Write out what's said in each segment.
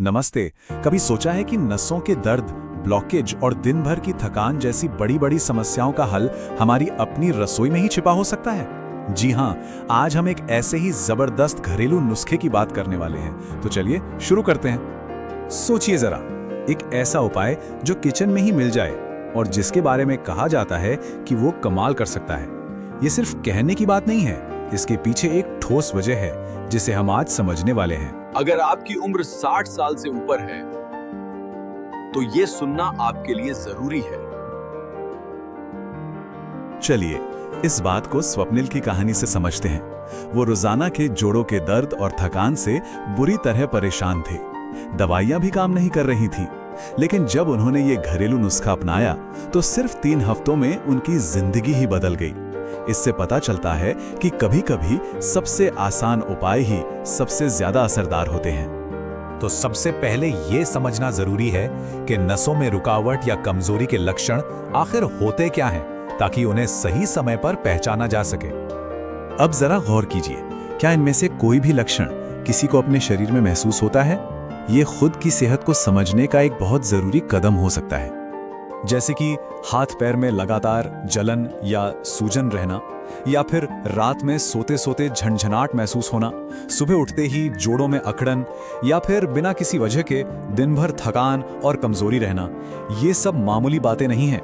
नमस्ते। कभी सोचा है कि नसों के दर्द, ब्लॉकेज और दिन भर की थकान जैसी बड़ी-बड़ी समस्याओं का हल हमारी अपनी रसोई में ही छिपा हो सकता है? जी हाँ, आज हम एक ऐसे ही जबरदस्त घरेलू नुस्खे की बात करने वाले हैं। तो चलिए शुरू करते हैं। सोचिए जरा, एक ऐसा उपाय जो किचन में ही मिल जाए और जिसके बारे में कहा जाता है कि वो कमाल कर सकता है। ये सिर्फ कहने की बात नहीं है, इसके पीछे एक ठोस वजह है जिसे हम आज समझने वाले हैं। अगर आपकी उम्र 60 साल से ऊपर है तो ये सुनना आपके लिए जरूरी है। चलिए इस बात को स्वप्निल की कहानी से समझते हैं। वो रोजाना के जोड़ों के दर्द और थकान से बुरी तरह परेशान थे। दवाइयां भी काम नहीं कर रही थी, लेकिन जब उन्होंने ये घरेलू नुस्खा अपनाया तो सिर्फ 3 हफ्तों में उनकी जिंदगी ही बदल गई। इससे पता चलता है कि कभी-कभी सबसे आसान उपाय ही सबसे ज्यादा असरदार होते हैं। तो सबसे पहले ये समझना जरूरी है कि नसों में रुकावट या कमजोरी के लक्षण आखिर होते क्या हैं, ताकि उन्हें सही समय पर पहचाना जा सके। अब जरा गौर कीजिए, क्या इनमें से कोई भी लक्षण किसी को अपने शरीर में महसूस होता है? ये खुद की सेहत को समझने का एक बहुत जरूरी कदम हो सकता है। जैसे कि हाथ पैर में लगातार जलन या सूजन रहना, या फिर रात में सोते सोते झंझनाहट महसूस होना, सुबह उठते ही जोड़ों में अकड़न, या फिर बिना किसी वजह के दिन भर थकान और कमजोरी रहना। ये सब मामूली बातें नहीं हैं।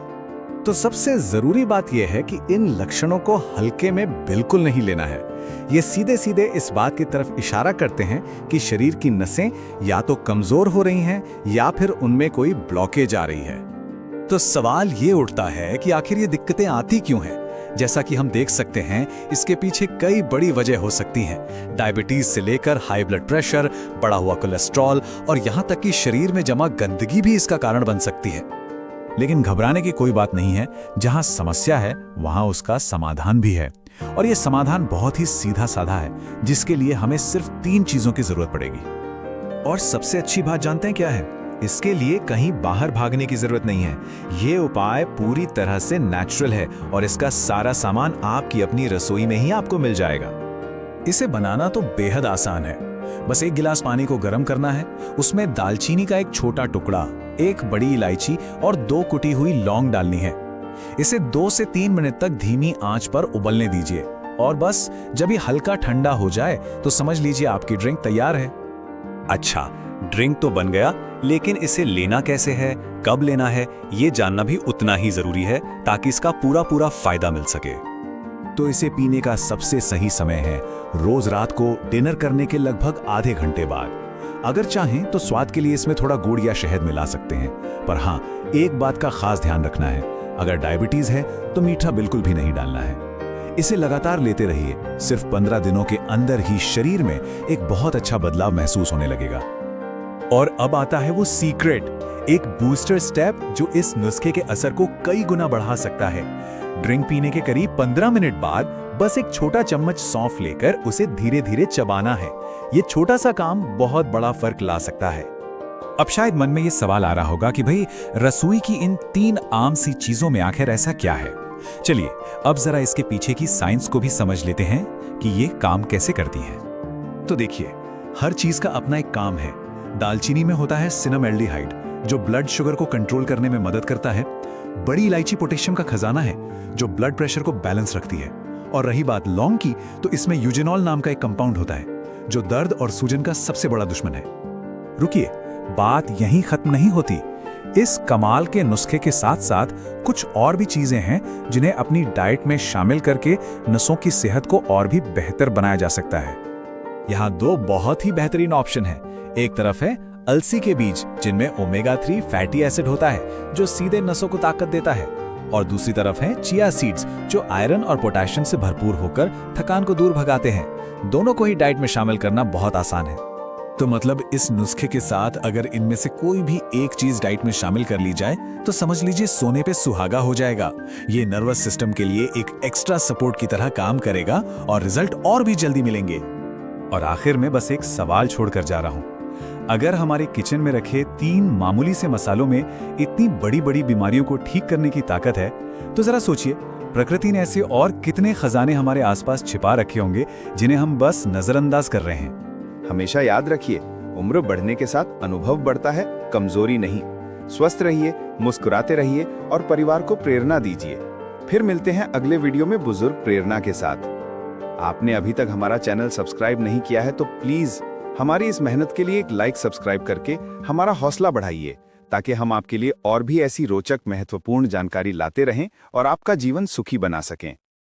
तो सबसे जरूरी बात यह है कि इन लक्षणों को हल्के में बिल्कुल नहीं लेना है। ये सीधे सीधे इस बात की तरफ इशारा करते हैं कि शरीर की नसें या तो कमजोर हो रही हैं या फिर उनमें कोई ब्लॉकेज आ रही है। तो सवाल ये उठता है कि आखिर ये दिक्कतें आती क्यों हैं? जैसा कि हम देख सकते हैं, इसके पीछे कई बड़ी वजह हो सकती हैं। डायबिटीज से लेकर हाई ब्लड प्रेशर, बढ़ा हुआ कोलेस्ट्रॉल और यहाँ तक कि शरीर में जमा गंदगी भी इसका कारण बन सकती है। लेकिन घबराने की कोई बात नहीं है। जहाँ समस्या है वहाँ उसका समाधान भी है, और ये समाधान बहुत ही सीधा साधा है, जिसके लिए हमें सिर्फ 3 चीजों की जरूरत पड़ेगी। और सबसे अच्छी बात जानते हैं क्या है? इसके लिए कहीं बाहर भागने की जरूरत नहीं है। ये उपाय पूरी तरह से नेचुरल है और इसका सारा सामान आपकी अपनी रसोई में ही आपको मिल जाएगा। इसे बनाना तो बेहद आसान है। बस 1 गिलास पानी को गर्म करना है, उसमें दालचीनी का एक छोटा टुकड़ा, 1 बड़ी इलायची और 2 कुटी हुई लौंग डालनी है। इसे 2 से 3 मिनट तक धीमी आंच पर उबलने दीजिए, और बस जब ये हल्का ठंडा हो जाए तो समझ लीजिए आपकी ड्रिंक तैयार है। अच्छा, ड्रिंक तो बन गया, लेकिन इसे लेना कैसे है, कब लेना है, ये जानना भी उतना ही जरूरी है, ताकि इसका पूरा फायदा मिल सके। तो इसे पीने का सबसे सही समय है रोज रात को डिनर करने के लगभग आधे घंटे बाद। अगर चाहें तो स्वाद के लिए इसमें थोड़ा गुड़ या शहद मिला सकते हैं, पर हाँ, एक बात का खास ध्यान रखना है, अगर डायबिटीज है तो मीठा बिल्कुल भी नहीं डालना है। इसे लगातार लेते रहिए। सिर्फ 15 दिनों के अंदर ही शरीर में एक बहुत अच्छा बदलाव महसूस होने लगेगा। और अब आता है वो सीक्रेट, एक बूस्टर स्टेप जो इस नुस्खे के असर को कई गुना बढ़ा सकता है। ड्रिंक पीने के करीब 15 मिनट बाद बस एक छोटा चम्मच सौंफ लेकर उसे धीरे धीरे चबाना है। ये छोटा सा काम बहुत बड़ा फर्क ला सकता है। अब शायद मन में ये सवाल आ रहा होगा कि भाई, रसोई की इन 3 आम सी चीजों में आखिर ऐसा क्या है? चलिए अब जरा इसके पीछे की साइंस को भी समझ लेते हैं कि ये काम कैसे करती है। तो देखिए, हर चीज का अपना एक काम है। दालचीनी में होता है सिनेमैल्डिहाइड, जो ब्लड शुगर को कंट्रोल करने में मदद करता है। बड़ी इलायची पोटेशियम का खजाना है, जो ब्लड प्रेशर को बैलेंस रखती है। और रही बात लौंग की, तो इसमें यूजेनॉल नाम का एक कंपाउंड होता है, जो दर्द और सूजन का सबसे बड़ा दुश्मन है। रुकिए, बात यहीं खत्म नहीं होती। इस कमाल के नुस्खे के साथ साथ कुछ और भी चीजें हैं जिन्हें अपनी डाइट में शामिल करके नसों की सेहत को और भी बेहतर बनाया जा सकता है। यहाँ 2 बहुत ही बेहतरीन ऑप्शन हैं। एक तरफ है अलसी के बीज, जिनमें ओमेगा 3 फैटी एसिड होता है, जो सीधे नसों को ताकत देता है। और दूसरी तरफ है चिया सीड्स, जो आयरन और पोटेशियम से भरपूर होकर थकान को दूर भगाते हैं। दोनों को ही डाइट में शामिल करना बहुत आसान है। तो मतलब इस नुस्खे के साथ अगर इनमें से कोई भी एक चीज डाइट में शामिल कर ली जाए तो समझ लीजिए सोने पे सुहागा हो जाएगा। ये नर्वस सिस्टम के लिए एक एक्स्ट्रा सपोर्ट की तरह काम करेगा और रिजल्ट और भी जल्दी मिलेंगे। और आखिर में बस एक सवाल छोड़कर जा रहा हूं, अगर हमारे किचन में रखे 3 मामूली से मसालों में इतनी बड़ी बड़ी बीमारियों को ठीक करने की ताकत है, तो जरा सोचिए, प्रकृति ने ऐसे और कितने खजाने हमारे आसपास छिपा रखे होंगे जिन्हें हम बस नजरअंदाज कर रहे हैं। हमेशा याद रखिए, उम्र बढ़ने के साथ अनुभव बढ़ता है, कमजोरी नहीं। स्वस्थ रहिए, मुस्कुराते रहिए और परिवार को प्रेरणा दीजिए। फिर मिलते हैं अगले वीडियो में बुजुर्ग प्रेरणा के साथ। आपने अभी तक हमारा चैनल सब्सक्राइब नहीं किया है तो प्लीज हमारी इस मेहनत के लिए एक लाइक सब्सक्राइब करके हमारा हौसला बढ़ाइए, ताकि हम आपके लिए और भी ऐसी रोचक महत्वपूर्ण जानकारी लाते रहें और आपका जीवन सुखी बना सकें।